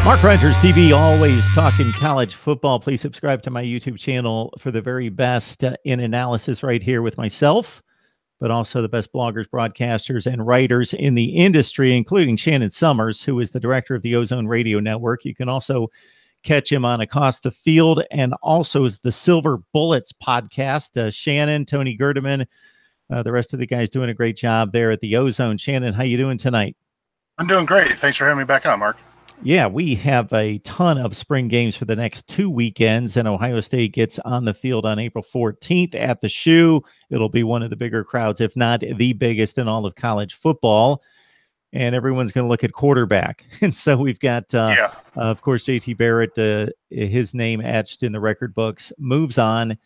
Mark Rogers TV, always talking college football. Please subscribe to my YouTube channel for the very best in analysis right here with myself, but also the best bloggers, broadcasters, and writers in the industry, including Shannon Summers, who is the director of the Ozone Radio Network. You can also catch him on Across the Field and also the Silver Bullets podcast. Shannon, Tony Gerdeman, the rest of the guys doing a great job there at the Ozone. Shannon, how you doing tonight? I'm doing great. Thanks for having me back on, Mark. Yeah, we have a ton of spring games for the next 2 weekends, and Ohio State gets on the field on April 14th at the Shoe. It'll be one of the bigger crowds, if not the biggest in all of college football. And everyone's going to look at quarterback. And so we've got, of course, JT Barrett, his name etched in the record books, moves on.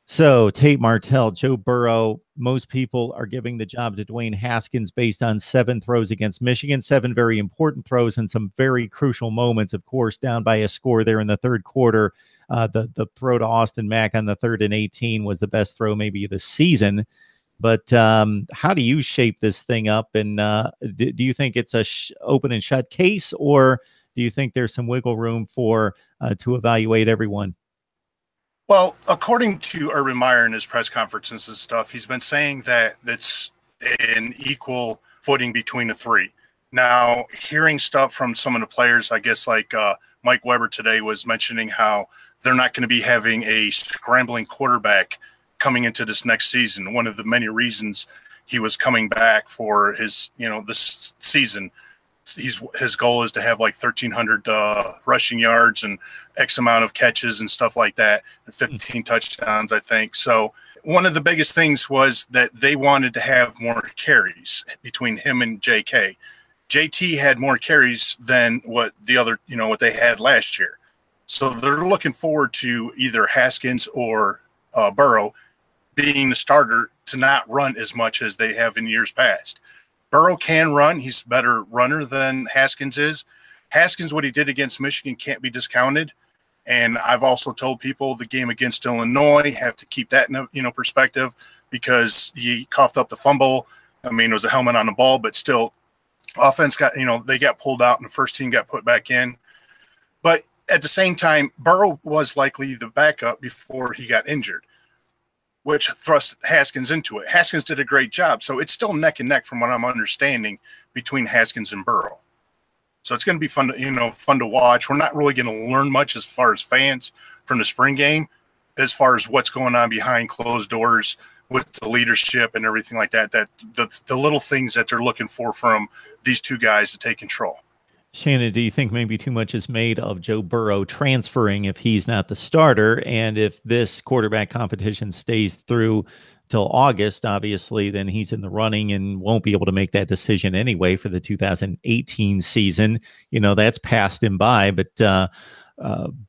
So Tate Martell, Joe Burrow, most people are giving the job to Dwayne Haskins based on 7 throws against Michigan, 7 very important throws and some very crucial moments, of course, down by a score there in the third quarter. The throw to Austin Mack on the 3rd and 18 was the best throw maybe of the season. But how do you shape this thing up? And do you think it's a open and shut case, or do you think there's some wiggle room for to evaluate everyone? Well, according to Urban Meyer in his press conferences and stuff, he's been saying that it's an equal footing between the 3. Now, hearing stuff from some of the players, I guess like Mike Weber today was mentioning how they're not going to be having a scrambling quarterback coming into this next season. One of the many reasons he was coming back for his, this season. His goal is to have like 1,300 rushing yards and X amount of catches and stuff like that, and 15 touchdowns, I think. So one of the biggest things was that they wanted to have more carries between him and JK. JT had more carries than what the other, what they had last year. So they're looking forward to either Haskins or Burrow being the starter to not run as much as they have in years past. Burrow can run. He's a better runner than Haskins is. Haskins, what he did against Michigan can't be discounted. And I've also told people the game against Illinois have to keep that in perspective, because he coughed up the fumble. I mean, it was a helmet on the ball, but still offense got, they got pulled out and the first team got put back in. But at the same time, Burrow was likely the backup before he got injured, which thrust Haskins into it. Haskins did a great job. So it's still neck and neck from what I'm understanding between Haskins and Burrow. So it's going to be fun to watch. We're not really going to learn much as far as fans from the spring game, as far as what's going on behind closed doors with the leadership and everything like that, the little things that they're looking for from these 2 guys to take control. Shannon, do you think maybe too much is made of Joe Burrow transferring if he's not the starter? And if this quarterback competition stays through till August, obviously, then he's in the running and won't be able to make that decision anyway for the 2018 season. That's passed him by. But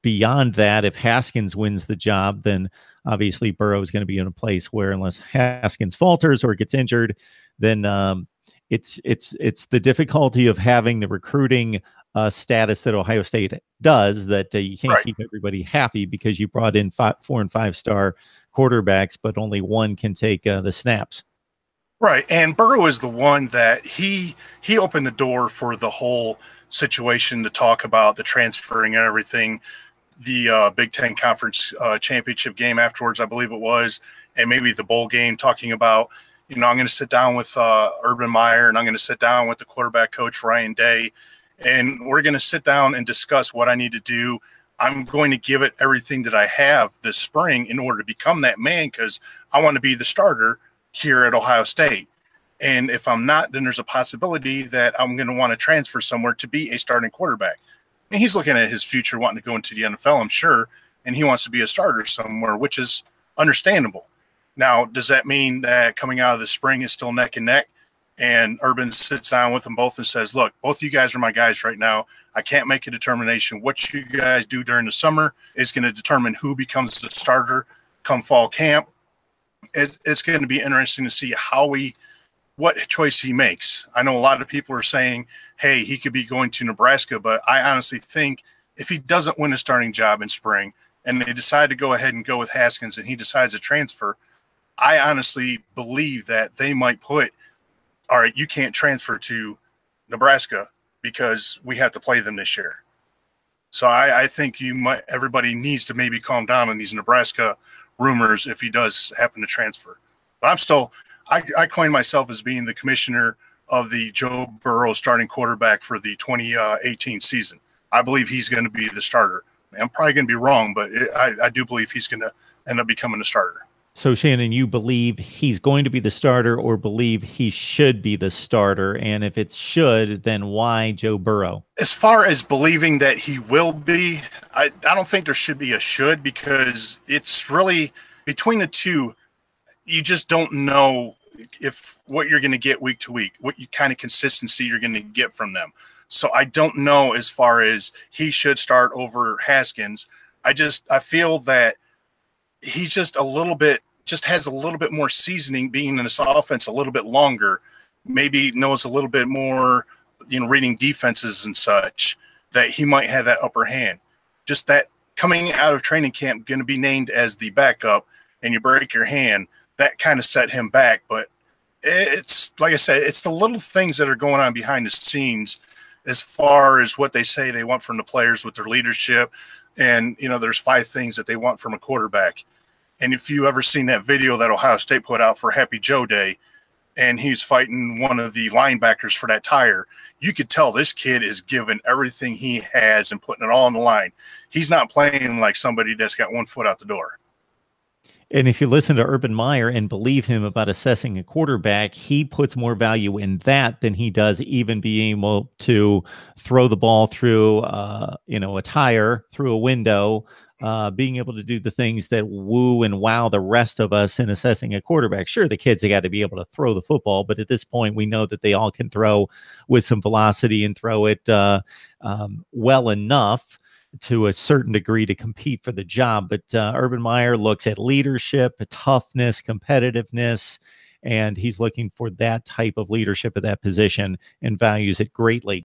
beyond that, if Haskins wins the job, then obviously Burrow is going to be in a place where, unless Haskins falters or gets injured, then it's the difficulty of having the recruiting status that Ohio State does, that you can't keep everybody happy because you brought in 4- and 5-star quarterbacks, but only one can take the snaps. Right. And Burrow is the one that he opened the door for the whole situation to talk about the transferring and everything, the Big Ten Conference championship game afterwards, I believe it was, and maybe the bowl game, talking about, I'm going to sit down with Urban Meyer, and I'm going to sit down with the quarterback coach, Ryan Day, and we're going to sit down and discuss what I need to do. I'm going to give it everything that I have this spring in order to become that man, because I want to be the starter here at Ohio State. And if I'm not, then there's a possibility that I'm going to want to transfer somewhere to be a starting quarterback. And he's looking at his future, wanting to go into the NFL, I'm sure, and he wants to be a starter somewhere, which is understandable. Now, does that mean that coming out of the spring is still neck and neck? And Urban sits down with them both and says, look, both of you guys are my guys right now. I can't make a determination. What you guys do during the summer is going to determine who becomes the starter come fall camp. It's going to be interesting to see what choice he makes. I know a lot of people are saying, hey, he could be going to Nebraska, but I honestly think if he doesn't win a starting job in spring and they decide to go ahead and go with Haskins and he decides to transfer, I honestly believe that they might put, all right, you can't transfer to Nebraska because we have to play them this year. So I think everybody needs to maybe calm down on these Nebraska rumors if he does happen to transfer. But I coined myself as being the commissioner of the Joe Burrow starting quarterback for the 2018 season. I believe he's going to be the starter. I'm probably going to be wrong, but I do believe he's going to end up becoming a starter. So, Shannon, you believe he's going to be the starter or believe he should be the starter? And if it should, then why Joe Burrow? As far as believing that he will be, I don't think there should be a should, because it's really between the two. You just don't know if what you're going to get week to week, what kind of consistency you're going to get from them. So I don't know as far as he should start over Haskins. I feel that he's just has a little bit more seasoning, being in this offense a little bit longer, maybe knows a little bit more, reading defenses and such, that he might have that upper hand. Just that coming out of training camp, going to be named as the backup, and you break your hand, that kind of set him back. But it's, like I said, it's the little things that are going on behind the scenes as far as what they say they want from the players with their leadership. And, there's 5 things that they want from a quarterback. And if you ever seen that video that Ohio State put out for Happy Joe Day, and he's fighting one of the linebackers for that tire, you could tell this kid is giving everything he has and putting it all on the line. He's not playing like somebody that's got one foot out the door. And if you listen to Urban Meyer and believe him about assessing a quarterback, he puts more value in that than he does even being able to throw the ball through, a tire, through a window, being able to do the things that woo and wow the rest of us in assessing a quarterback. Sure, the kids have got to be able to throw the football, but at this point, we know that they all can throw with some velocity and throw it well enough to a certain degree to compete for the job. But Urban Meyer looks at leadership, toughness, competitiveness, and he's looking for that type of leadership at that position and values it greatly.